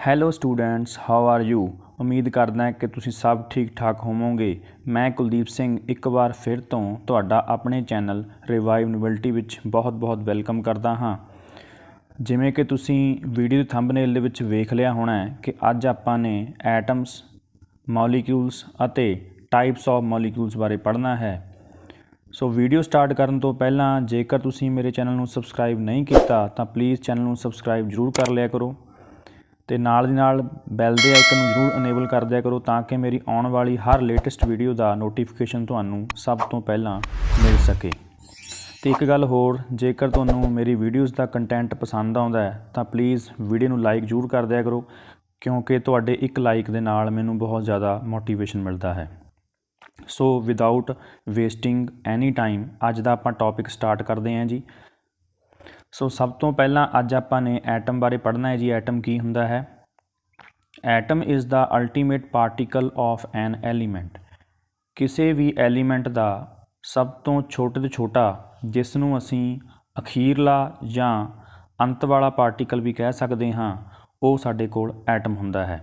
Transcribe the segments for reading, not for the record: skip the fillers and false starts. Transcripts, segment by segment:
Hello students, how are you. ਉਮੀਦ ਕਰਦਾ ਕਿ ਤੁਸੀਂ ਸਭ ਠੀਕ ਠਾਕ ਹੋਵੋਗੇ। ਮੈਂ ਕੁਲਦੀਪ ਸਿੰਘ ਇੱਕ ਵਾਰ ਫਿਰ ਤੋਂ ਤੁਹਾਡਾ ਆਪਣੇ ਚੈਨਲ ਰਿਵਾਈਵ ਨੋਵੈਲਟੀ ਵਿੱਚ ਬਹੁਤ ਵੈਲਕਮ ਕਰਦਾ ਹਾਂ। ਜਿਵੇਂ ਕਿ ਤੁਸੀਂ ਵੀਡੀਓ ਦੇ ਥੰਬਨੇਲ ਦੇ ਵਿੱਚ ਵੇਖ ਲਿਆ ਹੋਣਾ ਹੈ ਕਿ ਅੱਜ ਆਪਾਂ ਨੇ ਐਟਮਸ, ਮੋਲੀਕਿਊਲਸ ਅਤੇ ਟਾਈਪਸ ਆਫ ਮੋਲੀਕਿਊਲਸ ਬਾਰੇ ਪੜ੍ਹਨਾ ਹੈ। ਸੋ ਵੀਡੀਓ ਸਟਾਰਟ ਕਰਨ ਤੋਂ ਪਹਿਲਾਂ ਜੇਕਰ ਤੁਸੀਂ ਮੇਰੇ ਚੈਨਲ ਨੂੰ ਸਬਸਕ੍ਰਾਈਬ ਨਹੀਂ ਕੀਤਾ ਤਾਂ ਪਲੀਜ਼ ਚੈਨਲ ਨੂੰ ਸਬਸਕ੍ਰਾਈਬ ਜ਼ਰੂਰ ਕਰ ਲਿਆ ਕਰੋ ਅਤੇ ਨਾਲ ਦੀ ਨਾਲ ਬੈਲ ਦੇ ਆਈਕਨ ਨੂੰ ਜ਼ਰੂਰ ਅਨੇਬਲ ਕਰ ਦਿਆ ਕਰੋ ਤਾਂ ਕਿ ਮੇਰੀ ਆਉਣ ਵਾਲੀ ਹਰ ਲੇਟੈਸਟ ਵੀਡੀਓ ਦਾ ਨੋਟੀਫਿਕੇਸ਼ਨ ਤੁਹਾਨੂੰ ਸਭ ਤੋਂ ਪਹਿਲਾਂ ਮਿਲ ਸਕੇ। ਅਤੇ ਇੱਕ ਗੱਲ ਹੋਰ, ਜੇਕਰ ਤੁਹਾਨੂੰ ਮੇਰੀ ਵੀਡੀਓਜ਼ ਦਾ ਕੰਟੈਂਟ ਪਸੰਦ ਆਉਂਦਾ ਹੈ ਤਾਂ ਪਲੀਜ਼ ਵੀਡੀਓ ਨੂੰ ਲਾਈਕ ਜ਼ਰੂਰ ਕਰ ਦਿਆ ਕਰੋ, ਕਿਉਂਕਿ ਤੁਹਾਡੇ ਇੱਕ ਲਾਈਕ ਦੇ ਨਾਲ ਮੈਨੂੰ ਬਹੁਤ ਜ਼ਿਆਦਾ ਮੋਟੀਵੇਸ਼ਨ ਮਿਲਦਾ ਹੈ। ਸੋ ਵਿਦਆਊਟ ਵੇਸਟਿੰਗ ਐਨੀ ਟਾਈਮ ਅੱਜ ਦਾ ਆਪਾਂ ਟੌਪਿਕ ਸਟਾਰਟ ਕਰਦੇ ਹਾਂ ਜੀ। ਸੋ ਸਭ ਤੋਂ ਪਹਿਲਾਂ ਅੱਜ ਆਪਾਂ ਨੇ ਐਟਮ ਬਾਰੇ ਪੜ੍ਹਨਾ ਹੈ ਜੀ। ਐਟਮ ਕੀ ਹੁੰਦਾ ਹੈ? Atom is the ultimate particle of an element. ਕਿਸੇ ਵੀ ਐਲੀਮੈਂਟ ਦਾ ਸਭ ਤੋਂ ਛੋਟੇ ਤੋਂ ਛੋਟਾ, ਜਿਸ ਨੂੰ ਅਸੀਂ ਅਖੀਰਲਾ ਜਾਂ ਅੰਤ ਵਾਲਾ ਪਾਰਟੀਕਲ ਵੀ ਕਹਿ ਸਕਦੇ ਹਾਂ, ਉਹ ਸਾਡੇ ਕੋਲ ਐਟਮ ਹੁੰਦਾ ਹੈ।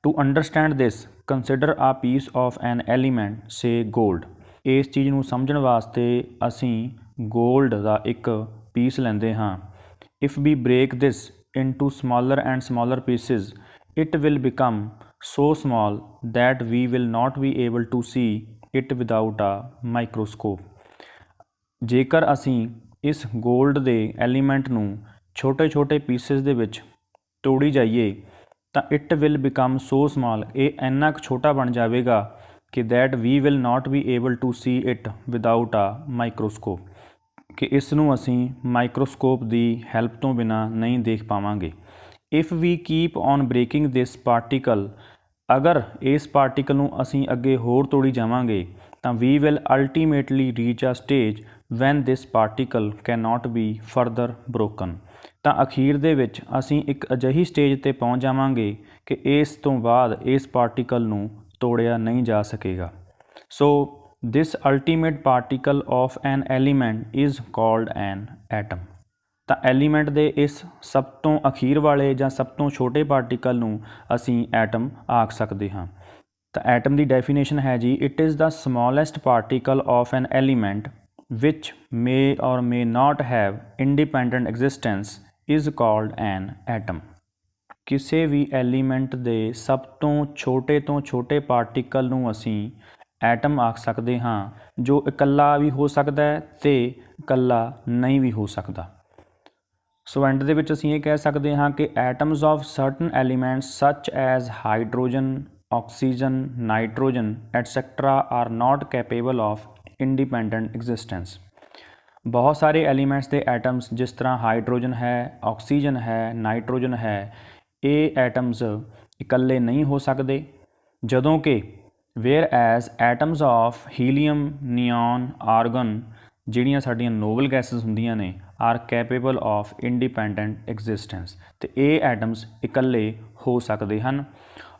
ਟੂ ਅੰਡਰਸਟੈਂਡ ਦਿਸ ਕੰਸੀਡਰ ਆ piece of an element say gold. ਇਸ ਚੀਜ਼ ਨੂੰ ਸਮਝਣ ਵਾਸਤੇ ਅਸੀਂ ਗੋਲਡ ਦਾ ਇੱਕ ਪੀਸ ਲੈਂਦੇ ਹਾਂ। If we break this into smaller and smaller pieces it will become so small that we will not be able to see it without a microscope. ਜੇਕਰ ਅਸੀਂ ਇਸ ਗੋਲਡ ਦੇ ਐਲੀਮੈਂਟ ਨੂੰ ਛੋਟੇ ਪੀਸਿਸ ਦੇ ਵਿੱਚ ਤੋੜੀ ਜਾਈਏ ਤਾਂ it will become so small, ਇਹ ਇੰਨਾ ਕੁ ਛੋਟਾ ਬਣ ਜਾਵੇਗਾ ਕਿ that we will not be able to see it without a microscope, ਕਿ ਇਸ ਨੂੰ ਅਸੀਂ ਮਾਈਕਰੋਸਕੋਪ ਦੀ ਹੈਲਪ ਤੋਂ ਬਿਨਾਂ ਨਹੀਂ ਦੇਖ ਪਾਵਾਂਗੇ। If we keep on breaking this particle, ਅਗਰ ਇਸ ਪਾਰਟੀਕਲ ਨੂੰ ਅਸੀਂ ਅੱਗੇ ਹੋਰ ਤੋੜੀ ਜਾਵਾਂਗੇ ਤਾਂ we will ultimately reach a stage when this particle can not be further broken. ਤਾਂ ਅਖੀਰ ਦੇ ਵਿੱਚ ਅਸੀਂ ਇੱਕ ਅਜਿਹੀ ਸਟੇਜ 'ਤੇ ਪਹੁੰਚ ਜਾਵਾਂਗੇ ਕਿ ਇਸ ਤੋਂ ਬਾਅਦ ਇਸ ਪਾਰਟੀਕਲ ਨੂੰ ਤੋੜਿਆ ਨਹੀਂ ਜਾ ਸਕੇਗਾ। ਸੋ this ultimate particle of an element is called an atom। ਤਾਂ ਐਲੀਮੈਂਟ ਦੇ ਇਸ ਸਭ ਤੋਂ ਅਖੀਰ ਵਾਲੇ ਜਾਂ ਸਭ ਤੋਂ ਛੋਟੇ ਪਾਰਟੀਕਲ ਨੂੰ ਅਸੀਂ ਐਟਮ ਆਖ ਸਕਦੇ ਹਾਂ। ਤਾਂ ਐਟਮ ਦੀ ਡੈਫੀਨੇਸ਼ਨ ਹੈ ਜੀ, it is the smallest particle of an element which may or may not have independent existence is called an atom। ਕਿਸੇ ਵੀ ਐਲੀਮੈਂਟ ਦੇ ਸਭ ਤੋਂ ਛੋਟੇ ਪਾਰਟੀਕਲ ਨੂੰ ਅਸੀਂ ਐਟਮ ਆਖ ਸਕਦੇ ਹਾਂ, ਜੋ ਇਕੱਲਾ ਵੀ ਹੋ ਸਕਦਾ ਹੈ ਅਤੇ ਇਕੱਲਾ ਨਹੀਂ ਵੀ ਹੋ ਸਕਦਾ। ਸੋ ਐਂਡ ਦੇ ਵਿੱਚ ਅਸੀਂ ਇਹ ਕਹਿ ਸਕਦੇ ਹਾਂ ਕਿ ਐਟਮਸ ਆਫ ਸਰਟਨ ਐਲੀਮੈਂਟਸ ਸੱਚ as hydrogen, oxygen, nitrogen et cetera are not capable of independent existence. ਬਹੁਤ ਸਾਰੇ ਐਲੀਮੈਂਟਸ ਦੇ ਐਟਮਸ, ਜਿਸ ਤਰ੍ਹਾਂ ਹਾਈਡਰੋਜਨ ਹੈ, ਆਕਸੀਜਨ ਹੈ, ਨਾਈਟ੍ਰੋਜਨ ਹੈ, ਇਹ ਐਟਮਸ ਇਕੱਲੇ ਨਹੀਂ ਹੋ ਸਕਦੇ, ਜਦੋਂ ਕਿ whereas atoms of helium, neon, argon, ਜਿਹੜੀਆਂ ਸਾਡੀਆਂ ਨੋਬਲ ਗੈਸਿਸ ਹੁੰਦੀਆਂ ਨੇ, are capable of independent existence, ਅਤੇ ਇਹ ਐਟਮਸ ਇਕੱਲੇ ਹੋ ਸਕਦੇ ਹਨ।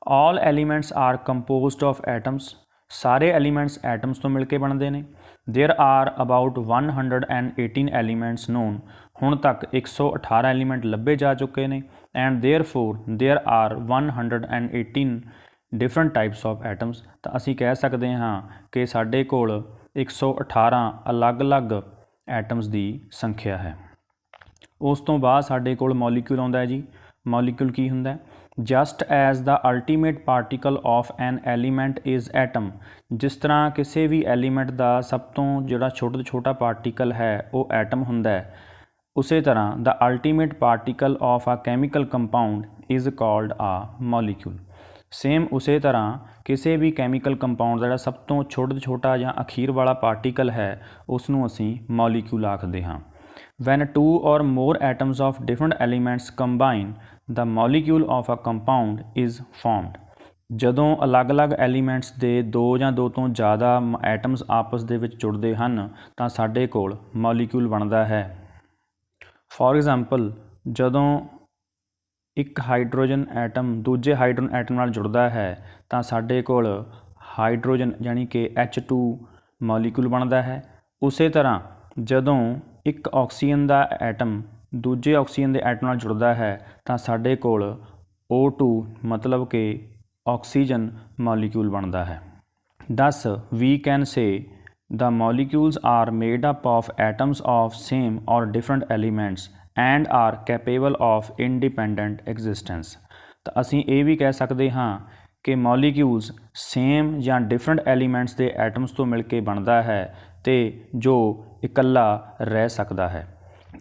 All elements are composed of atoms. ਸਾਰੇ ਐਲੀਮੈਂਟਸ ਐਟਮਸ ਤੋਂ ਮਿਲ ਕੇ ਬਣਦੇ ਨੇ। There are about 118 elements known. ਹੁਣ ਤੱਕ 118 ਐਲੀਮੈਂਟ ਲੱਭੇ ਜਾ ਚੁੱਕੇ ਨੇ। And there are 118 different types of atoms. ਤਾਂ ਅਸੀਂ ਕਹਿ ਸਕਦੇ ਹਾਂ ਕਿ ਸਾਡੇ ਕੋਲ 118 ਅਲੱਗ-ਅਲੱਗ ਐਟਮਸ ਦੀ ਸੰਖਿਆ ਹੈ। ਉਸ ਤੋਂ ਬਾਅਦ ਸਾਡੇ ਕੋਲ ਮੋਲੀਕਿਊਲ ਆਉਂਦਾ ਹੈ ਜੀ। ਮੋਲੀਕਿਊਲ ਕੀ ਹੁੰਦਾ? Just as the ultimate particle of an element is atom. ਜਿਸ ਤਰ੍ਹਾਂ ਕਿਸੇ ਵੀ ਐਲੀਮੈਂਟ ਦਾ ਸਭ ਤੋਂ ਜਿਹੜਾ ਛੋਟੇ ਤੋਂ ਛੋਟਾ ਪਾਰਟੀਕਲ ਹੈ ਉਹ ਐਟਮ ਹੁੰਦਾ ਹੈ, ਉਸੇ ਤਰ੍ਹਾਂ ਦਾ ਅਲਟੀਮੇਟ ਪਾਰਟੀਕਲ ਆਫ ਆ ਕੈਮੀਕਲ ਕੰਪਾਊਂਡ ਇਜ਼ ਕਾਲਡ ਆ ਮੋਲੀਕਿਊਲ। ਸੇਮ ਉਸੇ ਤਰ੍ਹਾਂ ਕਿਸੇ ਵੀ ਕੈਮੀਕਲ ਕੰਪਾਊਂਡ ਦਾ ਜਿਹੜਾ ਸਭ ਤੋਂ ਛੋਟੇ ਤੋਂ ਛੋਟਾ ਜਾਂ ਅਖੀਰ ਵਾਲਾ ਪਾਰਟੀਕਲ ਹੈ ਉਸ ਨੂੰ ਅਸੀਂ ਮੋਲੀਕਿਊਲ ਆਖਦੇ ਹਾਂ। When 2 or more atoms of different elements combine the molecule of a compound is formed। ਜਦੋਂ ਅਲੱਗ-ਅਲੱਗ ਐਲੀਮੈਂਟਸ ਦੇ ਦੋ ਜਾਂ ਦੋ ਤੋਂ ਜ਼ਿਆਦਾ ਐਟਮਸ ਆਪਸ ਦੇ ਵਿੱਚ ਜੁੜਦੇ ਹਨ ਤਾਂ ਸਾਡੇ ਕੋਲ ਮੋਲੀਕਿਊਲ ਬਣਦਾ ਹੈ। ਫੋਰ ਐਗਜ਼ਾਮਪਲ, ਜਦੋਂ ਇੱਕ ਹਾਈਡਰੋਜਨ ਐਟਮ ਦੂਜੇ ਹਾਈਡਰੋਜਨ ਐਟਮ ਨਾਲ ਜੁੜਦਾ ਹੈ ਤਾਂ ਸਾਡੇ ਕੋਲ ਹਾਈਡਰੋਜਨ ਯਾਨੀ ਕਿ H2 ਮੋਲੀਕਿਊਲ ਬਣਦਾ ਹੈ। ਉਸੇ ਤਰ੍ਹਾਂ ਜਦੋਂ ਇੱਕ ਆਕਸੀਜਨ ਦਾ ਐਟਮ ਦੂਜੇ ਆਕਸੀਜਨ ਦੇ ਐਟਮ ਨਾਲ ਜੁੜਦਾ ਹੈ ਤਾਂ ਸਾਡੇ ਕੋਲ O2 मतलब कि ऑक्सीजन मॉलिक्यूल बनता है। 10 we can say the molecules are made up of atoms of same or different elements and are capable of independent existence. तो असी ये भी कह सकते हाँ कि मॉलिक्यूल्स सेम या डिफरेंट एलीमेंट्स के एटम्स तो मिल के बनता है तो जो इकल्ला रह सकता है।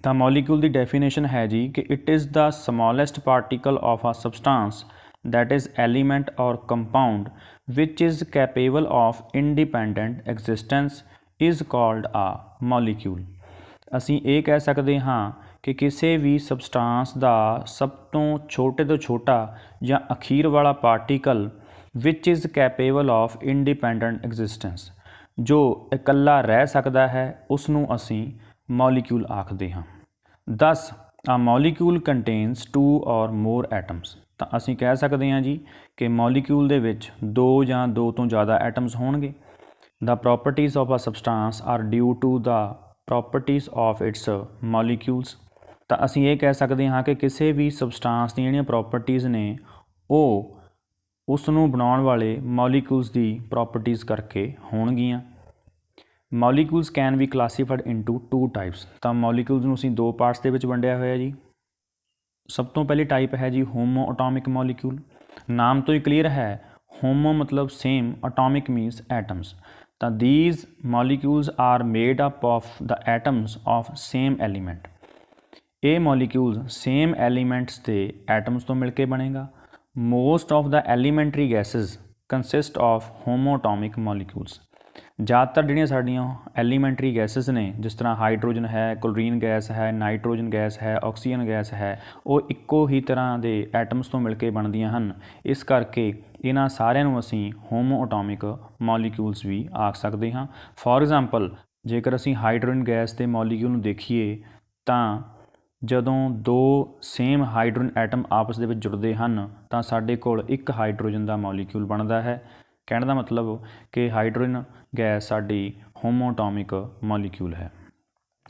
तो मॉलिक्यूल की डेफिनेशन है जी कि it is the smallest particle of a substance that is element or compound which is capable of independent existence is called a molecule. असी ये कह सकते हाँ कि किसी भी सबसटेंस का सब तो छोटे तो छोटा या अखीर वाला particle which is capable of independent existence जो इकल्ला रह सकता है उसनों असी मॉलिक्यूल आखते हाँ। 10 आ मॉलिक्यूल कंटेन्स 2 और मोर एटम्स। तो असी कह सकते हैं जी कि मॉलिक्यूल दे विच 2 या 2 तो ज़्यादा एटम्स होणगे। The properties of a substance are due to the properties of its molecules. तो असी ये कह सकते हाँ कि किसी भी सबसटेंस दी जिहड़ियां प्रॉपर्टीज़ ने वो उसनों बनाउण वाले मॉलिक्यूल्स की प्रॉपर्टीज़ करके होणगियां। Molecules can be classified into 2 types. तो मॉलिक्यूल्स नूं असीं 2 पार्ट्स दे विच वंडिया होया जी। सब तो पहली टाइप है जी होमो अटोमिक मॉलिक्यूल। नाम तो ही क्लीयर है, होमो मतलब सेम, अटोमिक मीनस एटम्स। तो these molecules are made up of the atoms of same element. ये मॉलिक्यूल्स सेम एलीमेंट्स के एटम्स तो मिलके बनेगा। Most of the elementary gases consist of homoatomic molecules. ज़्यादातर जिहड़ियां साडियां एलीमेंटरी गैसेज ने जिस तरह हाइड्रोजन है, क्लोरीन गैस है, नाइट्रोजन गैस है, ऑक्सीजन गैस है, वो इक्को ही तरह के एटम्स तो मिलके बनदियां हन। इस करके इन्हां सारिਆਂ ਨੂੰ ਅਸੀਂ होमोअटोमिक मॉलिक्यूल्स भी आख सकते हाँ। फॉर एग्जाम्पल जेकर ਅਸੀਂ हाइड्रोजन गैस के मॉलिक्यूल ਨੂੰ देखीए ਤਾਂ ਜਦੋਂ 2 सेम हाइड्रोजन एटम आपस ਦੇ ਵਿੱਚ ਜੁੜਦੇ ਹਨ ਤਾਂ ਸਾਡੇ ਕੋਲ ਇੱਕ ਹਾਈਡਰੋਜਨ ਦਾ ਮੋਲੀਕਿਊਲ ਬਣਦਾ ਹੈ। कहने का मतलब कि हाइड्रोजन गैस साडी होमोअटोमिक मॉलिक्यूल है।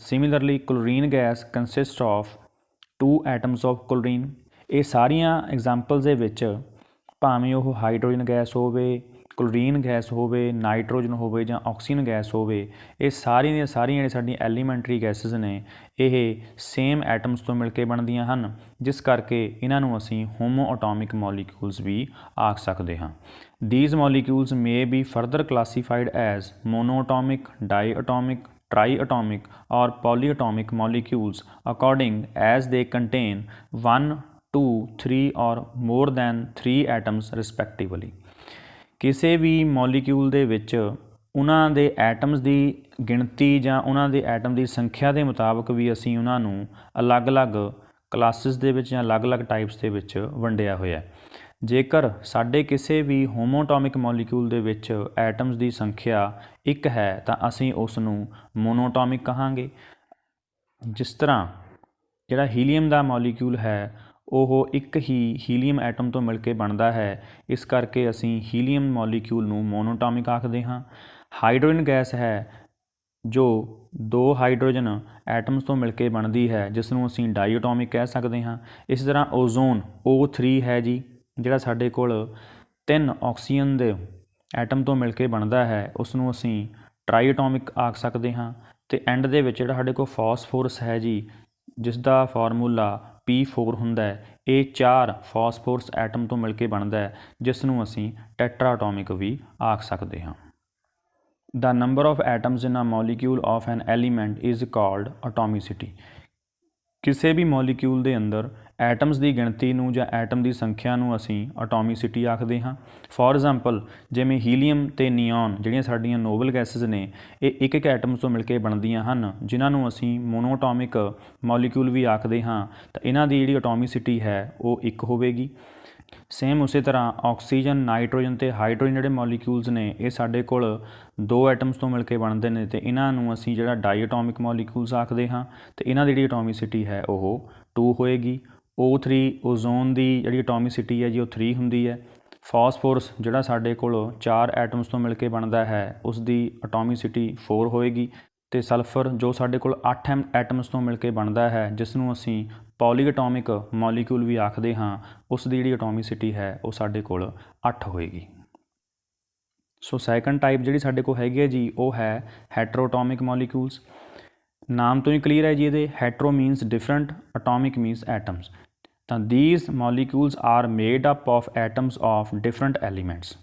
Similarly chlorine gas consist of 2 atoms of chlorine. ये सारिया एग्जाम्पल्स दे विच भावें वो हाइड्रोजन गैस होवे, क्लोरीन गैस होवे, नाइट्रोजन होवे जां ऑक्सीजन गैस होवे, ये सारी दी सारियां जिहड़ियां साडी एलीमेंटरी गैसेज ने ये सेम एटम्स तो मिल के बनदियां हन, जिस करके इन्हां नूं असीं होमोअटोमिक मॉलिक्यूल्स भी आख सकते हाँ। These molecules may be further classified as monoatomic, diatomic, triatomic or polyatomic molecules according as they contain 1, 2, 3 or more than 3 atoms respectively। किसी भी मॉलिक्यूल दे विच उन्हां दे एटम्स की गिणती जां उन्हां दे एटम की संख्या के मुताबिक भी असीं उन्हां नूं अलग अलग क्लासिस दे विच जां अलग अलग टाइप्स दे विच वंडिया होया। जेकर साडे किसी भी होमोअटोमिक मॉलिक्यूल दे विच एटम्स की संख्या 1 है तो असीं उस नूं मोनोअटोमिक कहांगे। जिस तरह जिहड़ा हीलीयम का मॉलिक्यूल है वो एक ही हीलीयम एटम तो मिल के बनता है, इस करके असीं हीलीयम मॉलिक्यूल नूं मोनोअटोमिक आखदे हाँ। हाइड्रोजन गैस है जो 2 हाइड्रोजन एटम्स तो मिल के बनती है जिसनूं असीं डाईएटोमिक कह सकते हाँ। इस तरह ओजोन O3 है जी जिहड़ा साडे कोल 3 ऑक्सीजन दे एटम तो मिल के बनता है उसनूं असीं ट्राईएटोमिक आख सकते हाँ। तो एंड दे विच जिहड़ा साडे कोल फॉस्फोरस है जी जिसका फार्मूला P4 हुंदा है, ये 4 फॉस्फोरस एटम तो मिल के बनता है जिसनूं असीं टेट्राएटोमिक भी आख सकते हाँ। The number of atoms in a molecule of an element is called atomicity. किसी भी मॉलिक्यूल के अंदर एटम्स की गिणती नूं जां एटम की संख्या नूं असीं एटोमिसिटी आखदे हाँ। फॉर एग्जाम्पल जिवें हीलीयम ते नियॉन जिहड़ियां साडीआं नोबल गैसेज ने ये एक एक एटम्स तो मिल के बनदियां हन जिन्हां नूं असीं मोनोअटोमिक मॉलिक्यूल भी आखदे हाँ। तो इन्हां दी जिहड़ी एटोमिसिटी है वो 1 होवेगी। सेम उस तरह ऑक्सीजन, नाइट्रोजन ते हाइड्रोजन जिहड़े मॉलिक्यूल्स ने ये साडे कोल 2 एटम्स तो मिल के बनते हैं तो इन्हां नूं असीं जिहड़ा डाईएटोमिक मॉलिक्यूल्स आखदे हाँ। तो इन्हां दी जिहड़ी एटोमिसिटी है वो 2 होएगी। O3 ओजोन की जिहड़ी एटोमिसिटी है जी वो 3 हुंदी है। फॉस्फोरस जिहड़ा साडे कोल 4 एटम्स तो मिल के बनता है उसकी एटोमिसिटी 4 होएगी। तो सल्फर जो साडे कोल 8 एटम्स तो मिल के बनता है जिसनूं असीं ਪੋਲੀਐਟੋਮਿਕ ਮੋਲੀਕਿਊਲ ਵੀ ਆਖਦੇ ਹਾਂ, ਉਸ ਦੀ ਜਿਹੜੀ ਐਟੋਮਿਸਿਟੀ ਹੈ ਉਹ ਸਾਡੇ ਕੋਲ 8 ਹੋਏਗੀ। ਸੋ ਸੈਕੰਡ ਟਾਈਪ ਜਿਹੜੀ ਸਾਡੇ ਕੋਲ ਹੈਗੀ ਹੈ ਜੀ ਉਹ ਹੈ ਹੈਟਰੋਟੋਮਿਕ ਮੋਲੀਕਿਊਲਸ। ਨਾਮ ਤੋਂ ਹੀ ਕਲੀਅਰ ਹੈ ਜੀ ਇਹਦੇ, hetero means different, atomic means atoms. ਤਾਂ these molecules are made up of atoms of different elements.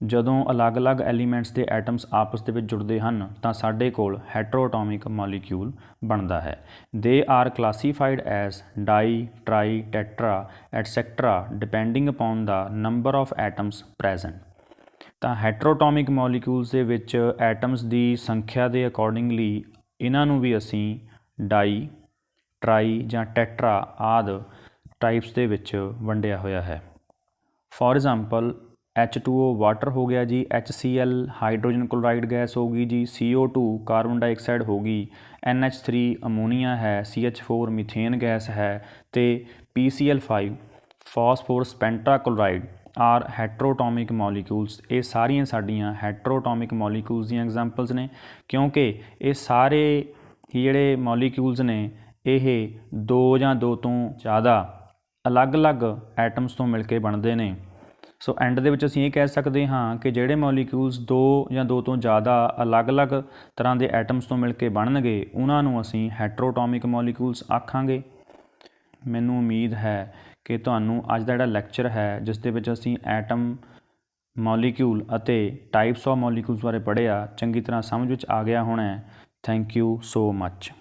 ਜਦੋਂ ਅਲੱਗ-ਅਲੱਗ ਐਲੀਮੈਂਟਸ ਦੇ ਐਟਮਸ ਆਪਸ ਦੇ ਵਿੱਚ ਜੁੜਦੇ ਹਨ ਤਾਂ ਸਾਡੇ ਕੋਲ ਹੈਟਰੋਟੋਮਿਕ ਮੋਲੀਕਿਊਲ ਬਣਦਾ ਹੈ। They are classified as di, tri, tetra etcetera depending upon the number of atoms present. ਤਾਂ ਹੈਟਰੋਟੋਮਿਕ ਮੋਲੀਕਿਊਲਸ ਦੇ ਵਿੱਚ ਐਟਮਸ ਦੀ ਸੰਖਿਆ ਦੇ ਅਕੋਰਡਿੰਗਲੀ ਇਹਨਾਂ ਨੂੰ ਵੀ ਅਸੀਂ ਡਾਈ, ਟਰਾਈ ਜਾਂ ਟੈਟਰਾ ਆਦਿ ਟਾਈਪਸ ਦੇ ਵਿੱਚ ਵੰਡਿਆ ਹੋਇਆ ਹੈ। ਫੋਰ ਐਗਜ਼ਾਮਪਲ H2O ਵਾਟਰ ਹੋ ਗਿਆ ਜੀ, HCl ਹਾਈਡਰੋਜਨ ਕਲੋਰਾਈਡ ਗੈਸ ਹੋ ਗਈ ਜੀ, CO2 ਕਾਰਬਨ ਡਾਈਆਕਸਾਈਡ ਹੋ ਗਈ, NH3 ਅਮੋਨੀਆ ਹੈ, CH4 ਮੀਥੇਨ ਗੈਸ ਹੈ ਅਤੇ PCl5 ਫਾਸਫੋਰਸ ਪੈਂਟਾਕਲੋਰਾਈਡ ਆਰ ਹੈਟਰੋਟੋਮਿਕ ਮੋਲੀਕਿਊਲਸ। ਇਹ ਸਾਰੀਆਂ ਸਾਡੀਆਂ ਹੈਟਰੋਟੋਮਿਕ ਮੋਲੀਕਿਊਲਸ ਦੀਆਂ ਐਗਜ਼ਾਮਪਲਸ ਨੇ, ਕਿਉਂਕਿ ਇਹ ਸਾਰੇ ਹੀ ਜਿਹੜੇ ਮੋਲੀਕਿਊਲਸ ਨੇ ਇਹ 2 ਜਾਂ 2 ਤੋਂ ਜ਼ਿਆਦਾ ਅਲੱਗ-ਅਲੱਗ ਐਟਮਸ ਤੋਂ ਮਿਲ ਕੇ ਬਣਦੇ ਨੇ। ਸੋ ਐਂਡ ਦੇ ਵਿੱਚ ਅਸੀਂ ਇਹ ਕਹਿ ਸਕਦੇ ਹਾਂ ਕਿ ਜਿਹੜੇ ਮੋਲੀਕਿਊਲਸ 2 ਜਾਂ 2 ਤੋਂ ਜ਼ਿਆਦਾ ਅਲੱਗ-ਅਲੱਗ ਤਰ੍ਹਾਂ ਦੇ ਐਟਮਸ ਤੋਂ ਮਿਲ ਕੇ ਬਣਨਗੇ ਉਹਨਾਂ ਨੂੰ ਅਸੀਂ ਹੈਟਰੋਟੋਮਿਕ ਮੋਲੀਕਿਊਲਸ ਆਖਾਂਗੇ। ਮੈਨੂੰ ਉਮੀਦ ਹੈ ਕਿ ਤੁਹਾਨੂੰ ਅੱਜ ਦਾ ਜਿਹੜਾ ਲੈਕਚਰ ਹੈ ਜਿਸ ਦੇ ਵਿੱਚ ਅਸੀਂ ਐਟਮ, ਮੋਲੀਕਿਊਲ ਅਤੇ ਟਾਈਪਸ ਆਫ ਮੋਲੀਕਿਊਲਸ ਬਾਰੇ ਪੜ੍ਹਿਆ ਚੰਗੀ ਤਰ੍ਹਾਂ ਸਮਝ ਵਿੱਚ ਆ ਗਿਆ ਹੋਣਾ ਹੈ। Thank you so much.